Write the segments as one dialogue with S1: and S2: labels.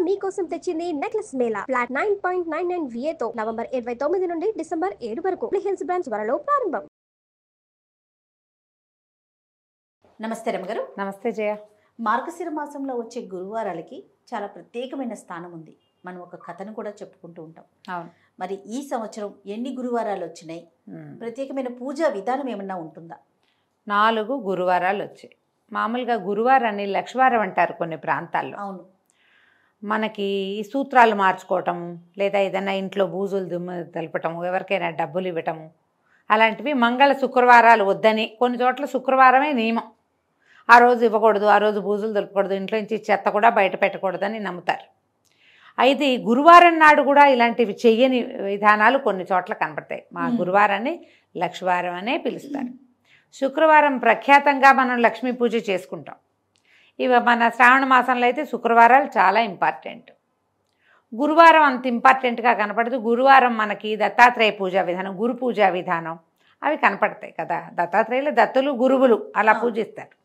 S1: మీకోసం తెచ్చింది necklace Mela flat 9.99 VA తో నవంబర్ 29 నుండి డిసెంబర్ 7 వరకు హిల్స్ బ్రాంచ్ త్వరలో ప్రారంభం.
S2: నమస్తే రమగారు.
S3: నమస్తే జయ.
S2: మార్గశిర మాసంలో వచ్చే గురువారాలకి చాలా ప్రత్యేకమైన స్థానం ఉంది. మనం ఒక కథను కూడా చెప్పుకుంటూ ఉంటాం.
S3: అవును.
S2: మరి ఈ సంవత్సరం ఎన్ని గురువారాలు వచ్చినాయి? ప్రత్యేకమైన పూజా విధానం ఏమన్నా ఉంటుందా?
S3: 4 గురువారాలు వచ్చాయి. మామూలుగా గురువారాన్ని లక్షవారం అంటారు కొన్ని ప్రాంతాల్లో.
S2: అవును.
S3: మనకి ఈ సూత్రాలు మార్చుకోవటం, లేదా ఏదైనా ఇంట్లో బూజులు దుమ్ము తెలపటము, ఎవరికైనా డబ్బులు ఇవ్వటము, అలాంటివి మంగళ శుక్రవారాలు వద్దని, కొన్ని చోట్ల శుక్రవారమే నియమం. ఆ రోజు ఇవ్వకూడదు, ఆ రోజు బూజులు దులపకూడదు, ఇంట్లో నుంచి చెత్త కూడా బయట పెట్టకూడదని నమ్ముతారు. అయితే ఈ గురువారం నాడు కూడా ఇలాంటివి చెయ్యని విధానాలు కొన్ని చోట్ల కనపడతాయి. మా గురువారాన్ని లక్షవారం అనే పిలుస్తారు. శుక్రవారం ప్రఖ్యాతంగా మనం లక్ష్మీ పూజ చేసుకుంటాం. ఇవి మన శ్రావణ మాసంలో అయితే శుక్రవారాలు చాలా ఇంపార్టెంట్. గురువారం అంత ఇంపార్టెంట్గా కనపడదు. గురువారం మనకి దత్తాత్రేయ పూజా విధానం, గురు పూజా విధానం అవి కనపడతాయి కదా. దత్తాత్రేయులు దత్తులు గురువులు అలా పూజిస్తారు.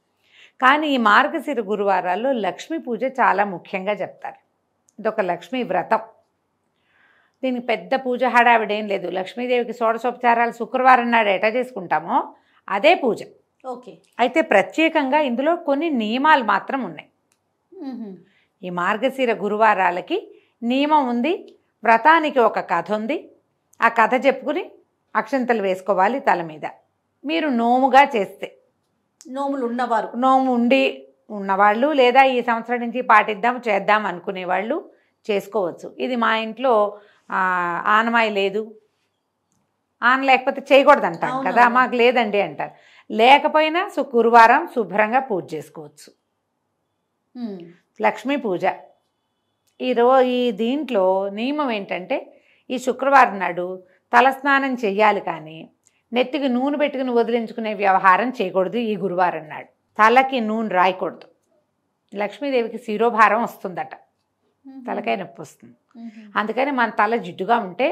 S3: కానీ ఈ మార్గశిర గురువారాల్లో లక్ష్మీ పూజ చాలా ముఖ్యంగా చెప్తారు. ఇదొక లక్ష్మీ వ్రతం. దీనికి పెద్ద పూజ హడావిడేం లేదు. లక్ష్మీదేవికి షోడశోపచారాలు శుక్రవారం నాడు ఎటా చేసుకుంటామో అదే పూజ.
S2: ఓకే.
S3: అయితే ప్రత్యేకంగా ఇందులో కొన్ని నియమాలు మాత్రం ఉన్నాయి. ఈ మార్గశిర గురువారాలకి నియమం ఉంది. వ్రతానికి ఒక కథ ఉంది. ఆ కథ చెప్పుకుని అక్షంతలు వేసుకోవాలి తల మీద. మీరు నోముగా చేస్తే,
S2: నోములు ఉన్నవారు,
S3: నోము ఉండి ఉన్నవాళ్ళు, లేదా ఈ సంవత్సరం నుంచి పాటిద్దాం చేద్దాం అనుకునేవాళ్ళు చేసుకోవచ్చు. ఇది మా ఇంట్లో ఆనమాయి లేదు, ఆన లేకపోతే చేయకూడదు అంటాం కదా, మాకు లేదండి అంటారు. లేకపోయినా గురువారం శుభ్రంగా పూజ చేసుకోవచ్చు. లక్ష్మీ పూజ ఈ దీంట్లో నియమం ఏంటంటే, ఈ శుక్రవారం నాడు తలస్నానం చెయ్యాలి, కానీ నెత్తికి నూనె పెట్టుకుని వదిలించుకునే వ్యవహారం చేయకూడదు. ఈ గురువారం నాడు తలకి నూనె రాయకూడదు. లక్ష్మీదేవికి శిరోభారం వస్తుందట, తలకాయ నొప్పి వస్తుంది. అందుకని మన తల జిడ్డుగా ఉంటే,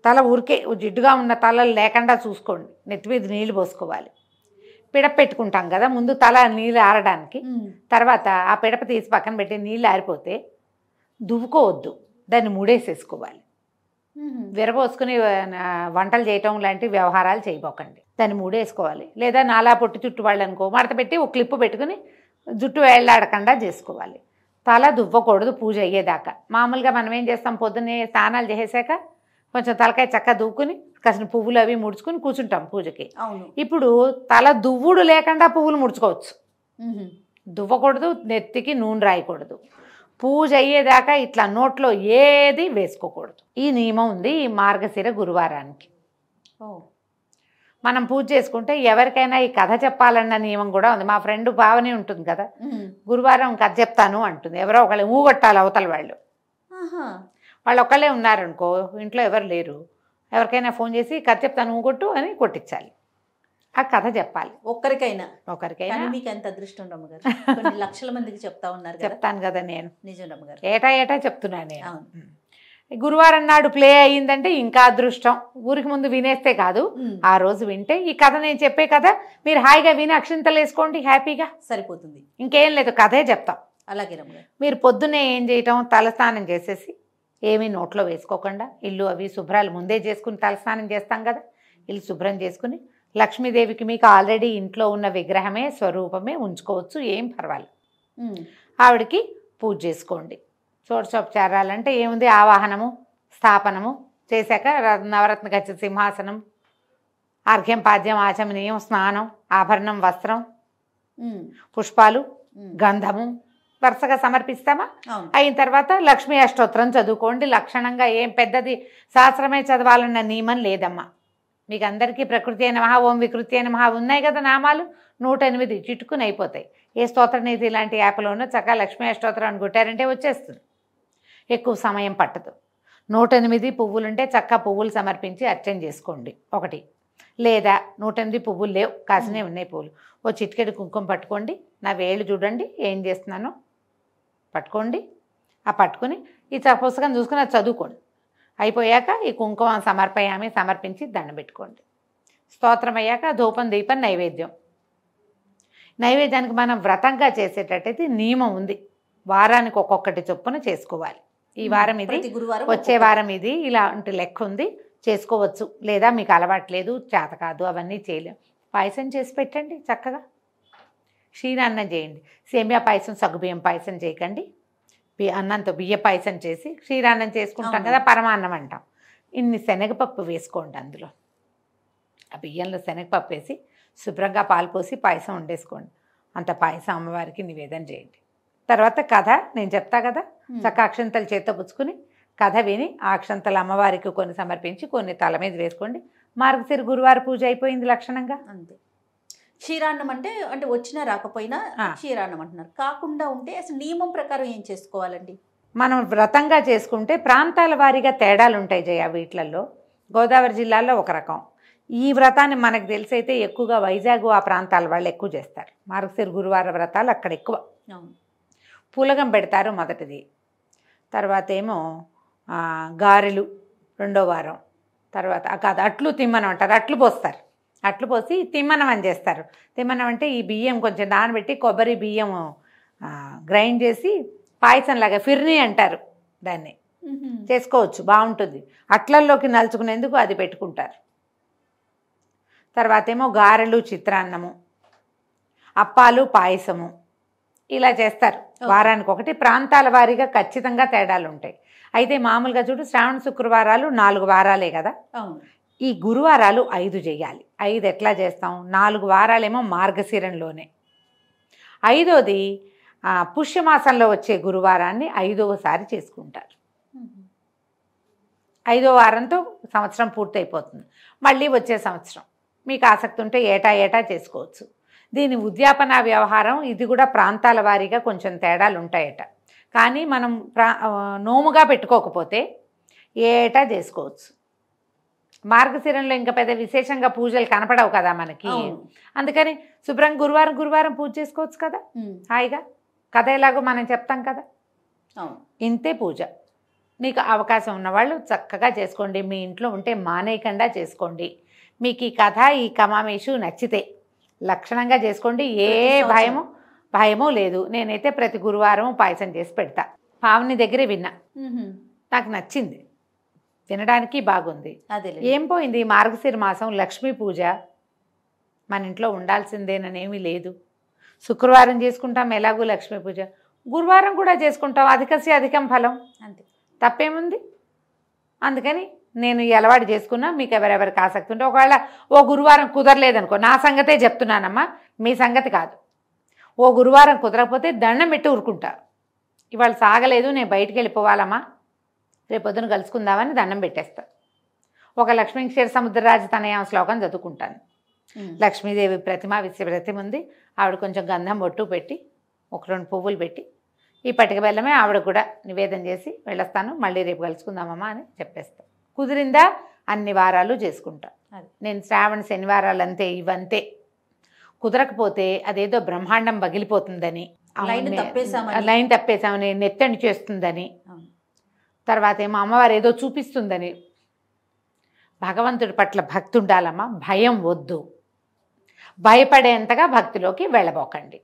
S3: తల ఊరికే జిడ్డుగా ఉన్న తలలు లేకుండా చూసుకోండి. నెత్తి మీద నీళ్ళు పోసుకోవాలి. పిడప పెట్టుకుంటాం కదా ముందు, తల నీళ్ళు ఆరడానికి. తర్వాత ఆ పిడప తీసి పక్కన పెట్టి నీళ్ళు ఆరిపోతే దువ్వుకోవద్దు, దాన్ని ముడేసేసుకోవాలి. విరబోసుకుని వంటలు చేయటం లాంటి వ్యవహారాలు చేయబోకండి. దాన్ని మూడేసుకోవాలి. లేదా నాలా పొట్టి చుట్టు వాళ్ళు అనుకో, మడత పెట్టి ఒక క్లిప్పు పెట్టుకుని జుట్టు వేళ్లాడకుండా చేసుకోవాలి. తల దువ్వకూడదు పూజ అయ్యేదాకా. మామూలుగా మనం ఏం చేస్తాం, పొద్దున్నే స్నానాలు చేసాక కొంచెం తలకాయ చక్కగా దువ్వుకుని కాసిన పువ్వులు అవి ముడుచుకుని కూర్చుంటాం పూజకి. ఇప్పుడు తల దువ్వుడు లేకుండా పువ్వులు ముడుచుకోవచ్చు. దువ్వకూడదు, నెత్తికి నూనె రాయకూడదు. పూజ అయ్యేదాకా ఇట్లా నోట్లో ఏది వేసుకోకూడదు. ఈ నియమం ఉంది ఈ మార్గశిర గురువారానికి. మనం పూజ చేసుకుంటే ఎవరికైనా ఈ కథ చెప్పాలన్న నియమం కూడా ఉంది. మా ఫ్రెండ్ భావనే ఉంటుంది కదా, గురువారం కథ చెప్తాను అంటుంది. ఎవరో ఒకళ్ళు ఊగొట్టాలి అవతల వాళ్ళు. వాళ్ళు ఒకళ్ళే ఉన్నారనుకో, ఇంట్లో ఎవరు లేరు, ఎవరికైనా ఫోన్ చేసి కథ చెప్తాను ఊగొట్టు అని కొట్టించాలి. ఆ కథ చెప్పాలి ఒకరికైనా.
S2: మీకు ఎంత అదృష్టం రమ్మగారు, కొన్ని లక్షల మందికి చెప్తా ఉన్నారు.
S3: చెప్తాను కదా నేను,
S2: నిజం రమ్మగారు,
S3: ఏటా చెప్తున్నాను నేను. గురువారం నాడు ప్లే అయ్యిందంటే ఇంకా అదృష్టం. ఊరికి ముందు వినేస్తే కాదు, ఆ రోజు వింటే. ఈ కథ నేను చెప్పే కదా మీరు హాయిగా విని అక్షింతలు వేసుకోండి, హ్యాపీగా
S2: సరిపోతుంది.
S3: ఇంకేం లేదు, కథే చెప్తాం.
S2: అలాగే రమ్మగారు.
S3: మీరు పొద్దున్నే ఏం చేయటం, తలస్నానం చేసేసి ఏమీ నోట్లో వేసుకోకుండా, ఇల్లు అవి శుభ్రాలు ముందే చేసుకుని తలస్నానం చేస్తాం కదా, ఇల్లు శుభ్రం చేసుకుని లక్ష్మీదేవికి మీకు ఆల్రెడీ ఇంట్లో ఉన్న విగ్రహమే స్వరూపమే ఉంచుకోవచ్చు, ఏం పర్వాలేదు. ఆవిడకి పూజ చేసుకోండి. షోడశోపచారాలంటే ఏముంది, ఆవాహనము స్థాపనము చేశాక నవరత్న గచ్చ సింహాసనం, అర్ఘ్యం పాద్యం ఆచమనీయం, స్నానం, ఆభరణం, వస్త్రం, పుష్పాలు, గంధము వరుసగా సమర్పిస్తామా. అయిన తర్వాత లక్ష్మీ అష్టోత్తరం చదువుకోండి. లక్షణంగా ఏం పెద్దది శాస్త్రమే చదవాలన్న నియమం లేదమ్మా. మీకు అందరికీ ప్రకృతి అయిన మహా, ఓం వికృతి అయిన మహా ఉన్నాయి కదా నామాలు, 108 చిట్టుకుని అయిపోతాయి. ఏ స్తోత్రనీతి ఇలాంటి యాప్లోనూ చక్కగా లక్ష్మీ అష్టోత్తరం అని కొట్టారంటే వచ్చేస్తుంది, ఎక్కువ సమయం పట్టదు. 108 పువ్వులుంటే చక్కగా పువ్వులు సమర్పించి అర్చన చేసుకోండి ఒకటి. లేదా 108 పువ్వులు లేవు, కాసినే ఉన్నాయి పువ్వులు, ఓ చిటికెడు కుంకుమ పట్టుకోండి. నా వేళ్ళు చూడండి ఏం చేస్తున్నానో పట్టుకోండి. ఆ పట్టుకుని ఈ పుస్తకం చూసుకుని అది చదువుకోండి. అయిపోయాక ఈ కుంకుమ సమర్పించి దండం పెట్టుకోండి. స్తోత్రం అయ్యాక ధూపం, దీపం, నైవేద్యం. నైవేద్యానికి మనం వ్రతంగా చేసేటట్టయితే నియమం ఉంది. వారానికి ఒక్కొక్కటి చొప్పున చేసుకోవాలి. ఈ వారం ఇది,
S2: ప్రతి గురువారం
S3: వచ్చే వారం ఇది, ఇలాంటి లెక్క ఉంది, చేసుకోవచ్చు. లేదా మీకు అలవాట్లేదు, చేత కాదు, అవన్నీ చేయలేం, పాయసం చేసి పెట్టండి చక్కగా. క్షీరాన్నం చేయండి. సేమియా పాయసం, సగ్గుబియ్యం పాయసం చేయకండి. అన్నంతో బియ్య పాయసం చేసి క్షీరాన్నం చేసుకుంటాం కదా, పరమాన్నం అంటాం. ఇన్ని శనగపప్పు వేసుకోండి అందులో. ఆ బియ్యంలో శనగపప్పు వేసి శుభ్రంగా పాలు పోసి పాయసం వండేసుకోండి. అంత పాయసం అమ్మవారికి నివేదన చేయండి. తర్వాత కథ నేను చెప్తా కదా, చక్క అక్షంతలు చేత్తో పుచ్చుకుని కథ విని ఆ అక్షంతలు అమ్మవారికి కొన్ని సమర్పించి కొన్ని తల మీద వేసుకోండి. మార్గశిర గురువారం పూజ అయిపోయింది లక్షణంగా.
S2: అంతే. క్షీరాన్నం అంటే వచ్చినా రాకపోయినా క్షీరాన్నం అంటున్నారు. కాకుండా ఉంటే అసలు నియమం ప్రకారం ఏం చేసుకోవాలండి?
S3: మనం వ్రతంగా చేసుకుంటే ప్రాంతాల వారీగా తేడాలు ఉంటాయి జయ. వీటిలలో గోదావరి జిల్లాలో ఒక రకం. ఈ వ్రతాన్ని మనకు తెలిసైతే ఎక్కువగా వైజాగ్ ఆ ప్రాంతాల వాళ్ళు ఎక్కువ చేస్తారు. మార్గశిర గురువార వ్రతాలు అక్కడ ఎక్కువ. పులగం పెడతారు మొదటిది, తర్వాత ఏమో గారెలు రెండో వారం, తర్వాత కాదు అట్లు తిమ్మనం అంటారు, అట్లు పోస్తారు. అట్లు పోసి తిమ్మనం అని చేస్తారు. తిమ్మనం అంటే ఈ బియ్యం కొంచెం నానబెట్టి కొబ్బరి బియ్యం గ్రైండ్ చేసి పాయసంలాగా ఫిర్నీ అంటారు దాన్ని, చేసుకోవచ్చు, బాగుంటుంది. అట్లల్లోకి నలుచుకునేందుకు అది పెట్టుకుంటారు. తర్వాత ఏమో గారెలు, చిత్రాన్నము, అప్పాలు, పాయసము ఇలా చేస్తారు. వారానికి ఒకటి. ప్రాంతాల వారీగా ఖచ్చితంగా తేడాలు ఉంటాయి. అయితే మామూలుగా చూడు, శ్రావణ శుక్రవారాలు 4 వారాలే కదా, ఈ గురువారాలు 5 చేయాలి. 5 ఎట్లా చేస్తాం? 4 వారాలేమో మార్గశిరంలోనే, 5వది పుష్యమాసంలో వచ్చే గురువారాన్ని 5వసారి చేసుకుంటారు. 5వ వారంతో సంవత్సరం పూర్తయిపోతుంది. మళ్ళీ వచ్చే సంవత్సరం మీకు ఆసక్తి ఉంటే ఏటా చేసుకోవచ్చు. దీని ఉద్యాపన వ్యవహారం ఇది కూడా ప్రాంతాల వారీగా కొంచెం తేడాలు ఉంటాయట. కానీ మనం నోముగా పెట్టుకోకపోతే ఏటా చేసుకోవచ్చు. మార్గశిరంలో ఇంకా పెద్ద విశేషంగా పూజలు కనపడవు కదా మనకి, అందుకని శుభ్రంగా గురువారం పూజ చేసుకోవచ్చు కదా హాయిగా. కథ ఎలాగో మనం చెప్తాం కదా, ఇంతే పూజ. మీకు అవకాశం ఉన్నవాళ్ళు చక్కగా చేసుకోండి. మీ ఇంట్లో ఉంటే మానేయకుండా చేసుకోండి. మీకు ఈ కథ, ఈ కమామేషు నచ్చితే లక్షణంగా చేసుకోండి. ఏ భయమో లేదు. నేనైతే ప్రతి గురువారం పాయసం చేసి పెడతా. పావని దగ్గరే విన్నా, నాకు నచ్చింది, తినడానికి బాగుంది. ఏం పోయింది? మార్గశిర మాసం లక్ష్మీ పూజ మన ఇంట్లో ఉండాల్సిందేననేమీ లేదు. శుక్రవారం చేసుకుంటాం ఎలాగూ లక్ష్మీ పూజ, గురువారం కూడా చేసుకుంటాం. అధికస్య అధికం ఫలం, అంతే, తప్పేముంది. అందుకని నేను ఈ అలవాటు చేసుకున్నా. మీకు ఎవరెవరికి ఆసక్తి ఉంటే, ఒకవేళ ఓ గురువారం కుదరలేదనుకో, నా సంగతే చెప్తున్నానమ్మా, మీ సంగతి కాదు. ఓ గురువారం కుదరకపోతే దండం పెట్టి ఊరుకుంటా. ఇవాళ సాగలేదు, నేను బయటికి వెళ్ళిపోవాలమ్మా, రేపొద్దున కలుసుకుందామని దండం పెట్టేస్తా. ఒక లక్ష్మీ క్షీర సముద్రరాజు తనయ శ్లోకం చదువుకుంటాను. లక్ష్మీదేవి ప్రతిమ ఉంది. ఆవిడ కొంచెం గంధం బొట్టు పెట్టి 1-2 పువ్వులు పెట్టి ఈ పటిక బెల్లమే ఆవిడ కూడా నివేదన చేసి వెళ్ళొస్తాను. మళ్ళీ రేపు కలుసుకుందామమ్మా అని చెప్పేస్తాను. కుదిరిందా అన్ని వారాలు చేసుకుంటా. నేను శ్రావణ శనివారాలు అంతే, ఇవంతే. కుదరకపోతే అదేదో బ్రహ్మాండం పగిలిపోతుందని, లైన్ తప్పేసామని, నెత్తని చేస్తుందని, తర్వాత ఏమో అమ్మవారు ఏదో చూపిస్తుందని. భగవంతుడి పట్ల భక్తి ఉండాలమ్మా, భయం వద్దు. భయపడేంతగా భక్తిలోకి వెళ్ళబోకండి.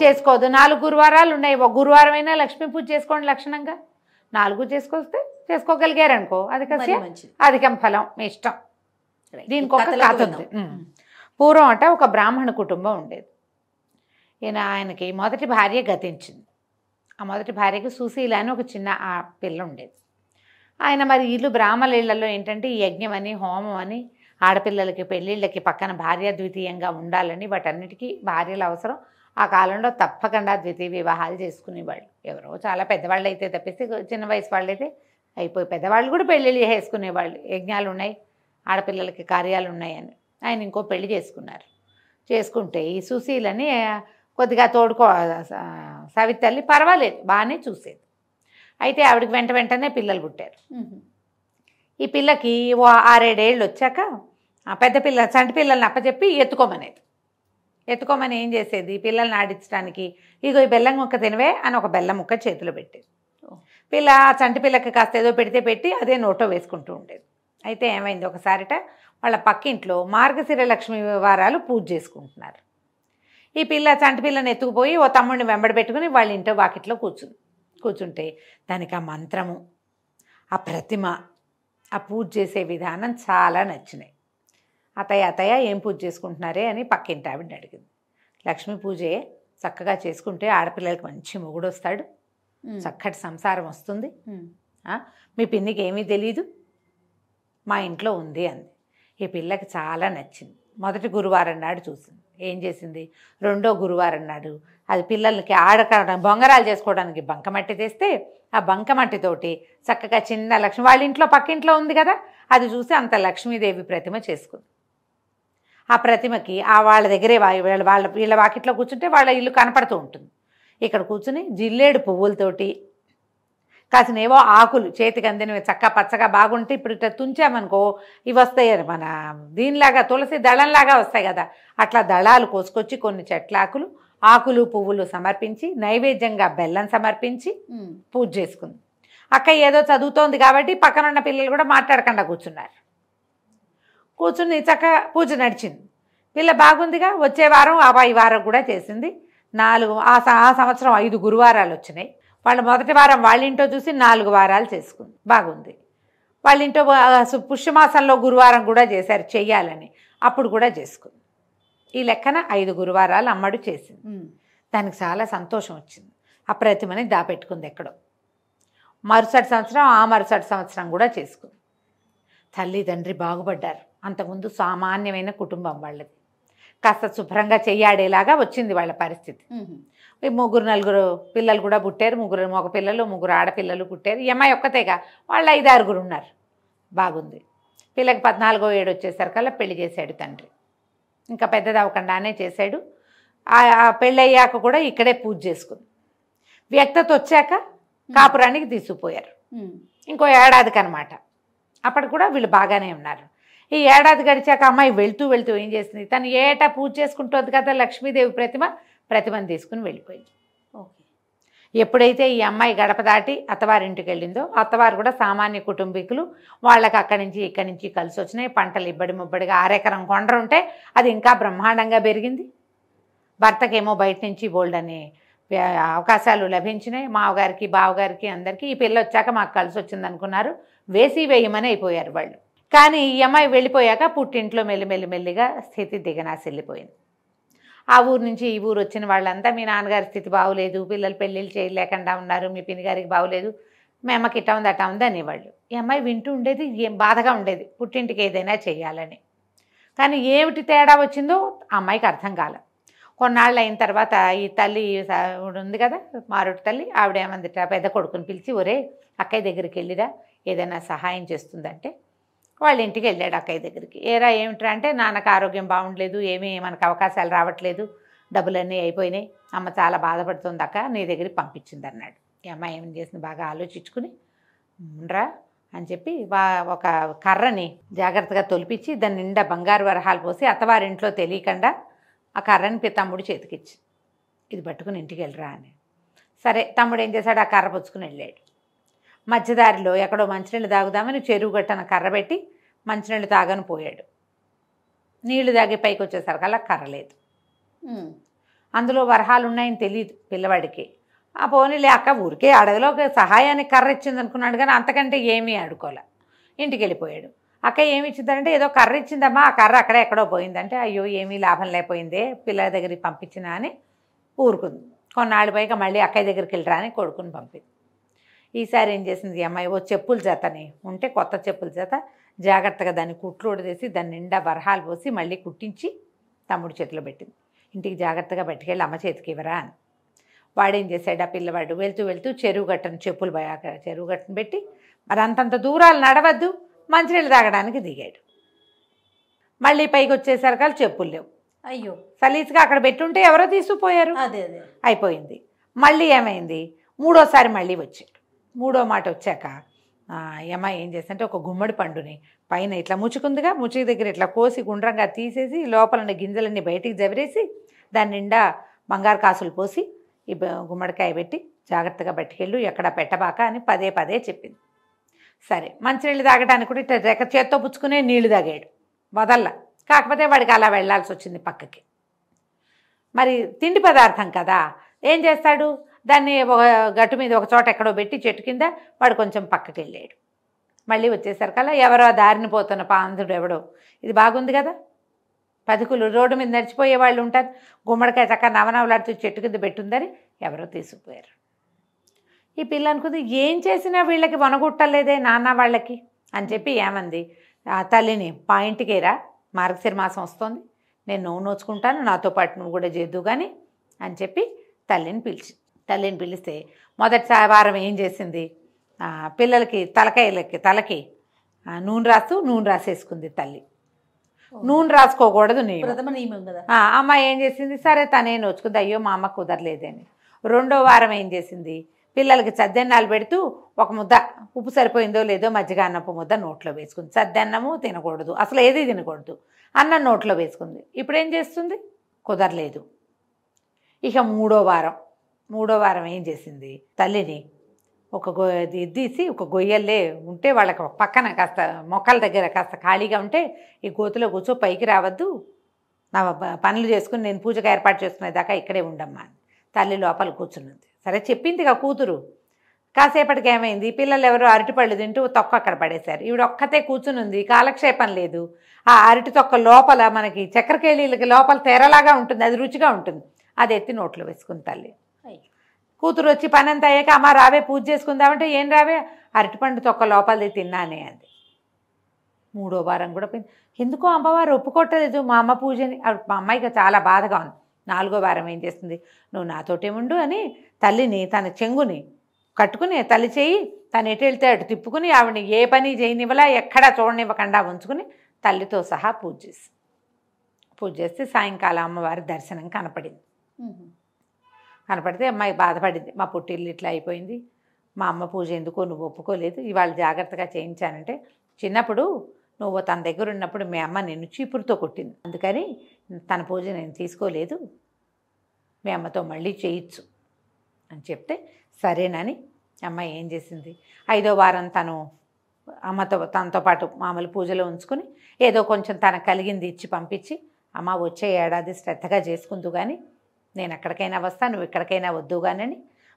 S3: చేసుకోదు. 4 గురువారాలు ఉన్నాయి. ఒక గురువారం అయినా లక్ష్మీ పూజ చేసుకోండి లక్షణంగా. 4 చేసుకోగలిగారనుకో, అధికం ఫలం, మీ ఇష్టం. దీనికి ఒక కథ ఉంది. పూర్వం అట ఒక బ్రాహ్మణ కుటుంబం ఉండేది. ఆయనకి మొదటి భార్య గతించింది. ఆ మొదటి భార్యకి సుశీల అని ఒక చిన్న పిల్ల ఉండేది. ఆయన మరి ఇల్లు బ్రాహ్మణ ఇళ్లలో ఏంటంటే ఈ యజ్ఞం అని, హోమం అని, ఆడపిల్లలకి పెళ్ళిళ్ళకి పక్కన భార్య ద్వితీయంగా ఉండాలని, వాటన్నిటికీ భార్యలు అవసరం. ఆ కాలంలో తప్పకుండా ద్వితీయ వివాహాలు చేసుకునేవాళ్ళు. ఎవరో చాలా పెద్దవాళ్ళు అయితే తప్పిస్తే చిన్న వయసు వాళ్ళు అయితే అయిపోయి, పెద్దవాళ్ళు కూడా పెళ్ళిళ్ళు చేసుకునేవాళ్ళు. యజ్ఞాలు ఉన్నాయి, ఆడపిల్లలకి కార్యాలు ఉన్నాయని ఆయన ఇంకో పెళ్లి చేసుకుంటే ఈ సుశీలని కొద్దిగా సవితల్లి పర్వాలేదు, బాగానే చూసేది. అయితే ఆవిడకి వెంటనే పిల్లలు పుట్టారు. ఈ పిల్లకి 6-7 ఏళ్ళు వచ్చాక పెద్ద పిల్ల చంటి పిల్లల్ని అప్పచెప్పి ఎత్తుకోమని ఏం చేసేది, పిల్లల్ని ఆడించడానికి ఇగో ఈ బెల్లం ముక్క తినవే అని ఒక బెల్లం ముక్క చేతిలో పెట్టేది. పిల్ల చంటి పిల్లకి కాస్త ఏదో పెట్టి అదే నోటో వేసుకుంటూ ఉండేది. అయితే ఏమైంది, ఒకసారిట వాళ్ళ పక్కింట్లో మార్గశిర లక్ష్మీ వారాలు పూజ చేసుకుంటున్నారు. ఈ పిల్ల చంటి పిల్లని ఎత్తుకుపోయి ఓ తమ్ముడిని వెంబడి పెట్టుకుని వాళ్ళ ఇంట్లో వాకిట్లో కూర్చుంటే దానికి ఆ మంత్రము, ఆ ప్రతిమ, ఆ పూజ చేసే విధానం చాలా నచ్చినాయి. అత్తయ్య ఏం పూజ చేసుకుంటున్నారే అని పక్కింటి ఆవిడని అడిగింది. లక్ష్మీ పూజే చక్కగా చేసుకుంటే ఆడపిల్లలకి మంచి మొగుడు వస్తాడు, చక్కటి సంసారం వస్తుంది, మీ పిన్నికి ఏమీ తెలీదు, మా ఇంట్లో ఉంది అంది. ఈ పిల్లకి చాలా నచ్చింది. మొదటి గురువారం నాడు చూసింది. ఏం చేసింది, రెండో గురువారం నాడు అది పిల్లలకి బొంగరాలు చేసుకోవడానికి బంకమట్టి తెస్తే ఆ బంకమట్టితోటి చక్కగా చిన్న లక్ష్మి వాళ్ళ ఇంట్లో పక్కింట్లో ఉంది కదా, అది చూసి అంత లక్ష్మీదేవి ప్రతిమ చేసుకుంది. ఆ ప్రతిమకి వాళ్ళ దగ్గరే వీళ్ళ వాకిట్లో కూర్చుంటే వాళ్ళ ఇల్లు కనపడుతూ ఉంటుంది. ఇక్కడ కూర్చుని జిల్లేడు పువ్వులతోటి కాసినేవో ఆకులు చేతికి అందినవి చక్క పచ్చగా బాగుంటే ఇప్పుడు ఇట్లా తుంచామనుకో ఇవి వస్తాయి, మన దీనిలాగా తులసి దళంలాగా వస్తాయి కదా, అట్లా దళాలు కోసుకొచ్చి కొన్ని చెట్లాకులు ఆకులు పువ్వులు సమర్పించి నైవేద్యంగా బెల్లం సమర్పించి పూజ చేసుకుంది. అక్క ఏదో చదువుతోంది కాబట్టి పక్కన ఉన్న పిల్లలు కూడా మాట్లాడకుండా కూర్చున్నారు. కూర్చుని చక్క పూజ నడిచింది. పిల్ల బాగుందిగా. వచ్చే వారం ఈ వారం కూడా చేసింది. 4 ఆ సంవత్సరం 5 గురువారాలు వచ్చినాయి. వాళ్ళు మొదటి వారం వాళ్ళ ఇంట్లో చూసి 4 వారాలు చేసుకుంది. బాగుంది. వాళ్ళ ఇంట్లో పుష్యమాసంలో గురువారం కూడా చేశారు చెయ్యాలని, అప్పుడు కూడా చేసుకుంది. ఈ లెక్కన 5 గురువారాలు అమ్మడు చేసింది. దానికి చాలా సంతోషం వచ్చింది. ఆ ప్రతిమని దాపెట్టుకుంది ఎక్కడో. మరుసటి సంవత్సరం కూడా చేసుకుంది. తల్లి తండ్రి బాగుపడ్డారు. అంతకుముందు సామాన్యమైన కుటుంబం వాళ్ళది. కాస్త శుభ్రంగా చెయ్యాడేలాగా వచ్చింది వాళ్ళ పరిస్థితి. 3-4 పిల్లలు కూడా పుట్టారు. 3 మగ పిల్లలు 3 ఆడపిల్లలు పుట్టారు. ఈ అమ్మాయి ఒక్కతేగా, వాళ్ళు 5-6 ఉన్నారు. బాగుంది. పిల్లకి 14వ ఏడు వచ్చేసరికల్లా పెళ్లి చేశాడు తండ్రి. ఇంకా పెద్దది అవ్వకుండానే చేశాడు. పెళ్ళయ్యాక కూడా ఇక్కడే పూజ చేసుకుంది. వ్యక్తత వచ్చాక కాపురానికి తీసుకుపోయారు. ఇంకో ఏడాదికి అనమాట. అప్పటికి కూడా వీళ్ళు బాగానే ఉన్నారు. ఈ ఏడాది గడిచాక అమ్మాయి వెళ్తూ ఏం చేసింది, తను ఏటా పూజ చేసుకుంటుంది కదా లక్ష్మీదేవి ప్రతిమను తీసుకుని వెళ్ళిపోయింది.
S2: ఓకే.
S3: ఎప్పుడైతే ఈ అమ్మాయి గడప దాటి అత్తవారింటికి వెళ్ళిందో, అత్తవారు కూడా సామాన్య కుటుంబీకులు, వాళ్ళకి అక్కడి నుంచి ఇక్కడి నుంచి కలిసి వచ్చినాయి. పంటలు ముబ్బడిగా 6 ఎకరం కొండ ఉంటే అది ఇంకా బ్రహ్మాండంగా పెరిగింది. భర్తకేమో బయట నుంచి బోల్డ్ అనే అవకాశాలు లభించినాయి. మావగారికి బావగారికి అందరికీ. ఈ పిల్ల వచ్చాక మాకు కలిసి వచ్చింది అనుకున్నారు. వేయమని అయిపోయారు వాళ్ళు. కానీ ఈ అమ్మాయి వెళ్ళిపోయాక పుట్టింట్లో మెల్లిమెల్లిగా స్థితి దిగనాశెళ్ళిపోయింది. ఆ ఊరు నుంచి ఈ ఊరు వచ్చిన వాళ్ళంతా మీ నాన్నగారి స్థితి బాగోలేదు, పిల్లలు పెళ్ళిళ్ళు చేయలేకుండా ఉన్నారు, మీ పిన్నిగారికి బాగోలేదు, మీ అమ్మకి ఇట్టా ఉంది అట్టా ఉంది అనేవాళ్ళు. ఈ అమ్మాయి వింటూ ఉండేది, ఏం బాధగా ఉండేది పుట్టింటికి ఏదైనా చేయాలని. కానీ ఏమిటి తేడా వచ్చిందో ఆ అమ్మాయికి అర్థం కాలే. కొన్నాళ్ళు అయిన తర్వాత ఈ తల్లి ఉంది కదా మారుటి తల్లి, ఆవిడేమందిట పెద్ద కొడుకుని పిలిచి, ఒరే అక్కయ్య దగ్గరికి వెళ్ళిరా ఏదైనా సహాయం చేస్తుందంటే వాళ్ళ ఇంటికి వెళ్ళాడు అక్కయ్య దగ్గరికి. ఏరా ఏమిట్రా అంటే, నాన్నకు ఆరోగ్యం బాగుండలేదు, ఏమీ మనకు అవకాశాలు రావట్లేదు, డబ్బులన్నీ అయిపోయినాయి, అమ్మ చాలా బాధపడుతుంది అక్క, నీ దగ్గరికి పంపించింది అన్నాడు. ఈ అమ్మాయి ఏం చేసింది, బాగా ఆలోచించుకుని రా అని చెప్పి ఒక కర్రని జాగ్రత్తగా తొలిపించి దాని నిండా బంగారు వరహాలు పోసి అత్తవారింట్లో తెలియకుండా ఆ కర్రని తమ్ముడు చేతికిచ్చి, ఇది పట్టుకుని ఇంటికి వెళ్ళరా అని. సరే తమ్ముడు ఏం చేశాడు, ఆ కర్ర పుచ్చుకుని వెళ్ళాడు. మధ్యదారిలో ఎక్కడో మంచినీళ్ళు తాగుదామని చెరువు గట్టన కర్ర పెట్టి మంచినీళ్ళు తాగని పోయాడు. నీళ్లు తాగి పైకి వచ్చేసరికల్లా కర్ర లేదు. అందులో వరహాలు ఉన్నాయని తెలియదు పిల్లవాడికి. ఆ పోనీలే అక్క ఊరికే అడవిలో సహాయానికి కర్ర ఇచ్చింది అనుకున్నాడు, కానీ అంతకంటే ఏమీ అడుకోలే. ఇంటికి వెళ్ళిపోయాడు. అక్క ఏమి ఇచ్చిందంటే, ఏదో కర్ర ఇచ్చిందమ్మా, ఆ కర్ర అక్కడే ఎక్కడో పోయిందంటే, అయ్యో ఏమీ లాభం లేకపోయిందే పిల్లల దగ్గరికి పంపించినా అని ఊరుకుంది. కొన్నాళ్ళు పైగా మళ్ళీ అక్కయ్య దగ్గరికి వెళ్ళరా అని కొడుకుని పంపింది. ఈసారి ఏం చేసింది ఈ అమ్మాయి, ఓ చెప్పుల చేతని ఉంటే కొత్త చెప్పుల చేత జాగ్రత్తగా దాన్ని కుట్లు ఉడదీసి దాని నిండా వరహాలు పోసి మళ్ళీ కుట్టించి తమ్ముడు చేతిలో పెట్టింది. ఇంటికి జాగ్రత్తగా పట్టుకెళ్ళి అమ్మ చేతికి ఇవ్వరా అని. వాడేం చేశాడు, ఆ పిల్లవాడు వెళ్తూ చెరువు గట్టను చెప్పులు చెరువు గట్టను పెట్టి, మరి అంతంత దూరాలు నడవద్దు, మంచినీళ్ళు తాగడానికి దిగాడు. మళ్ళీ పైకి వచ్చేసరికి చెప్పులు లేవు.
S2: అయ్యో,
S3: సలీస్గా అక్కడ పెట్టుంటే ఎవరో తీసుకుపోయారు.
S2: అదే
S3: అయిపోయింది. మళ్ళీ ఏమైంది, మూడోసారి మళ్ళీ వచ్చాడు. మూడో మాట వచ్చాక అమ్మాయి ఏం చేస్తుంటే, ఒక గుమ్మడి పండుని పైన ఇట్లా ముచ్చుకుందిగా, ముచ్చుకు దగ్గర ఇట్లా కోసి గుండ్రంగా తీసేసి లోపల గింజలన్నీ బయటికి జవరేసి దాని నిండా బంగారు కాసులు పోసి ఈ గుమ్మడికాయ పెట్టి జాగ్రత్తగా పట్టుకెళ్ళు, ఎక్కడ పెట్టబాక అని పదే చెప్పింది. సరే మంచినీళ్ళు తాగడానికి కూడా ఇట్లా చేత్తో పుచ్చుకునే నీళ్లు తాగాడు వదల్లా. కాకపోతే వాడికి అలా వెళ్లాల్సి వచ్చింది పక్కకి. మరి తిండి పదార్థం కదా, ఏం చేస్తాడు, దాన్ని ఒక గట్టు మీద ఒక చోట ఎక్కడో పెట్టి చెట్టు కింద వాడు కొంచెం పక్కకి వెళ్ళాడు. మళ్ళీ వచ్చేసరికల్లా ఎవరో దారిని పోతున్న పాంధుడు ఎవడో, ఇది బాగుంది కదా, పదుకులు రోడ్డు మీద నడిచిపోయే వాళ్ళు ఉంటారు, గుమ్మడికాయ చక్క నవనవలాడుతూ చెట్టు కింద పెట్టుందని ఎవరో తీసుకుపోయారు. ఈ పిల్ల అనుకుంది, ఏం చేసినా వీళ్ళకి వనగుట్టలేదే నాన్న వాళ్ళకి అని చెప్పి ఏమంది, తల్లిని పాయింట్కేరా, మార్గశిర మాసం వస్తుంది, నేను నువ్వు నోచుకుంటాను, నాతో పాటు నువ్వు కూడా చేద్దు కానీ అని చెప్పి తల్లిని పిలిస్తే మొదటి వారం ఏం చేసింది, పిల్లలకి తలకి నూనె రాసేసుకుంది తల్లి. నూనె రాసుకోకూడదు అమ్మ ఏం చేసింది, సరే తనే నోచుకుంది, అయ్యో మా అమ్మ కుదరలేదని. రెండో వారం ఏం చేసింది, పిల్లలకి చద్దెన్నాలు పెడుతూ ఒక ముద్ద ఉప్పు సరిపోయిందో లేదో మజ్జిగ అన్నపు ముద్ద నోట్లో వేసుకుంది. చద్దన్నము తినకూడదు, అసలు ఏది తినకూడదు, అన్నం నోట్లో వేసుకుంది. ఇప్పుడు ఏం చేస్తుంది, కుదరలేదు. ఇక మూడో వారం ఏం చేసింది, తల్లిని ఒక తీసి ఒక గొయ్యల్లే ఉంటే వాళ్ళకి పక్కన కాస్త మొక్కల దగ్గర కాస్త ఖాళీగా ఉంటే ఈ గోతులో కూర్చో, పైకి రావద్దు, నా పనులు చేసుకుని నేను పూజకు ఏర్పాటు చేసుకునేదాకా ఇక్కడే ఉండమ్మా అని తల్లి లోపల కూర్చున్నది. సరే చెప్పిందిగా కూతురు. కాసేపటికి ఏమైంది, పిల్లలు ఎవరో అరటిపళ్ళు తింటూ తొక్క అక్కడ పడేశారు, ఈవిడ ఒక్కతే కూర్చుని ఉంది, కాలక్షేపం లేదు. ఆ అరటి తొక్క లోపల మనకి చక్కెరకేళీలకి లోపల తెరలాగా ఉంటుంది, అది రుచిగా ఉంటుంది, అది ఎత్తి నోట్లో వేసుకుంది తల్లి. కూతురు వచ్చి పని అంతా అయ్యాక, అమ్మ రావే పూజ చేసుకుందామంటే, ఏం రావే, అరటిపండు తొక్క లోపలిది తిన్నానే అంది. మూడో వారం కూడా పోయింది, ఎందుకో అమ్మవారు ఒప్పుకోవట్లేదు మా అమ్మ పూజని. మా అమ్మాయికి చాలా బాధగా ఉంది. నాలుగో వారం ఏం చేస్తుంది, నువ్వు నాతోటే ఉండు అని తల్లిని తన చెంగుని కట్టుకుని తల్లి చేయి తను ఎటు వెళ్తే అటు తిప్పుకుని ఆవిడని ఏ పని చేయనివ్వలా, ఎక్కడా చూడనివ్వకుండా ఉంచుకుని తల్లితో సహా పూజ చేస్తే సాయంకాలం అమ్మవారి దర్శనం కనపడితే అమ్మాయి బాధపడింది, మా పుట్టిల్లు ఇట్లా అయిపోయింది, మా అమ్మ పూజ ఎందుకో నువ్వు ఒప్పుకోలేదు, ఇవాళ జాగ్రత్తగా చేయించానంటే, చిన్నప్పుడు నువ్వు తన దగ్గర ఉన్నప్పుడు మీ అమ్మ నిన్ను చీపురుతో కొట్టింది, అందుకని తన పూజ నేను తీసుకోలేదు, మీ అమ్మతో మళ్ళీ చేయించు అని చెప్తే సరేనని అమ్మాయి ఏం చేసింది, 5వ వారం తనతో పాటు మామూలు పూజలో ఉంచుకుని ఏదో కొంచెం తనకు కలిగింది ఇచ్చి పంపించి, అమ్మ వచ్చే ఏడాది శ్రద్ధగా చేసుకుందు కానీ నేను ఎక్కడికైనా వస్తా, నువ్వు ఎక్కడికైనా వద్దు కానీ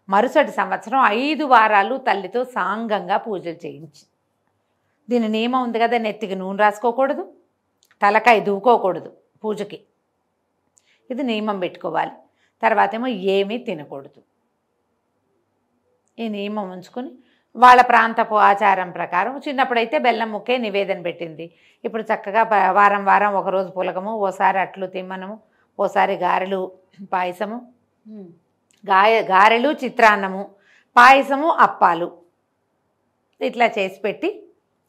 S3: మరుసటి సంవత్సరం 5 వారాలు తల్లితో సాంగంగా పూజలు చేయించి, దీని నియమం ఉంది కదా, నెత్తికి నూనె రాసుకోకూడదు, తలకాయ దూకోకూడదు పూజకి, ఇది నియమం పెట్టుకోవాలి. తర్వాత ఏమో ఏమీ తినకూడదు. ఈ నియమం ఉంచుకొని వాళ్ళ ప్రాంతపు ఆచారం ప్రకారం చిన్నప్పుడైతే బెల్లం ముక్కే నివేదన పెట్టింది, ఇప్పుడు చక్కగా వారం ఒకరోజు పులగము, ఓసారి అట్లు తిమ్మనము, ఓసారి గారెలు పాయసము, గారెలు చిత్రాన్నము, పాయసము అప్పాలు ఇట్లా చేసి పెట్టి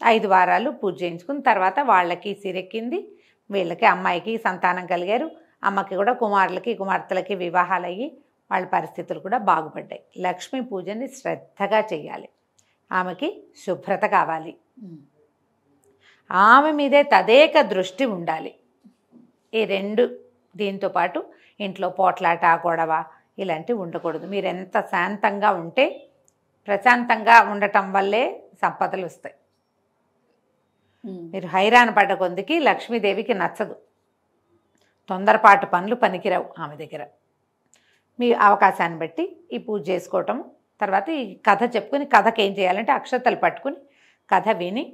S3: 5 వారాలు పూజ చేయించుకుని తర్వాత వాళ్ళకి సిరెక్కింది, వీళ్ళకి అమ్మాయికి సంతానం కలిగారు, అమ్మకి కూడా కుమారులకి కుమార్తెలకి వివాహాలు అయ్యి వాళ్ళ పరిస్థితులు కూడా బాగుపడ్డాయి. లక్ష్మీ పూజని శ్రద్ధగా చేయాలి, ఆమెకి శుభ్రత కావాలి, ఆమె మీదే తదేక దృష్టి ఉండాలి. ఈ 2 దీంతో పాటు ఇంట్లో పోట్లాట గొడవ ఇలాంటివి ఉండకూడదు. మీరు ఎంత శాంతంగా ఉంటే, ప్రశాంతంగా ఉండటం వల్లే సంపదలు వస్తాయి. మీరు హైరాణ పడ్డ కొందికి లక్ష్మీదేవికి నచ్చదు, తొందరపాటు పనులు పనికిరావు ఆమె దగ్గర. మీ అవకాశాన్ని బట్టి ఈ పూజ చేసుకోవటం, తర్వాత ఈ కథ చెప్పుకుని, కథకి ఏం చేయాలంటే అక్షతలు పట్టుకుని కథ విని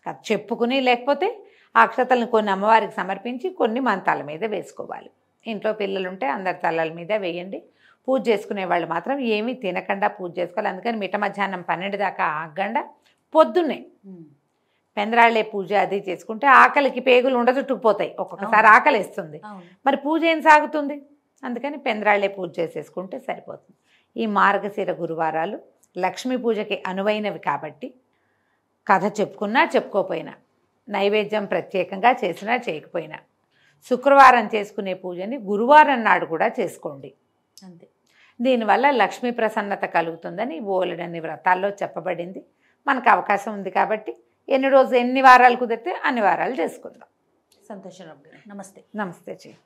S3: కథ చెప్పుకుని, లేకపోతే ఆ అక్షతలను కొన్ని అమ్మవారికి సమర్పించి కొన్ని మన తల మీద వేసుకోవాలి. ఇంట్లో పిల్లలుంటే అందరి తలల మీద వేయండి. పూజ చేసుకునే వాళ్ళు మాత్రం ఏమీ తినకుండా పూజ చేసుకోవాలి. అందుకని మిట్ట మధ్యాహ్నం 12 దాకా ఆగకుండా పొద్దున్నే పెందరాళ్ళే పూజ అది చేసుకుంటే ఆకలికి పేగులు ఉండచుట్టుకుపోతాయి, ఒక్కొక్కసారి ఆకలి వేస్తుంది, మరి పూజ ఏం సాగుతుంది. అందుకని పెందరాళ్ళే పూజ చేసేసుకుంటే సరిపోతుంది. ఈ మార్గశిర గురువారాలు లక్ష్మీ పూజకి అనువైనవి కాబట్టి కథ చెప్పుకున్నా చెప్పుకోపోయినా, నైవేద్యం ప్రత్యేకంగా చేసినా చేయకపోయినా, శుక్రవారం చేసుకునే పూజని గురువారం నాడు కూడా చేసుకోండి. అంతే. దీనివల్ల లక్ష్మీ ప్రసన్నత కలుగుతుందని బోలెడన్ని వ్రతాల్లో చెప్పబడింది. మనకు అవకాశం ఉంది కాబట్టి ఎన్ని వారాలు కుదిరితే అన్ని వారాలు చేసుకుందాం.
S2: సంతోషం. నమస్తే.
S3: నమస్తే చెయ్యి.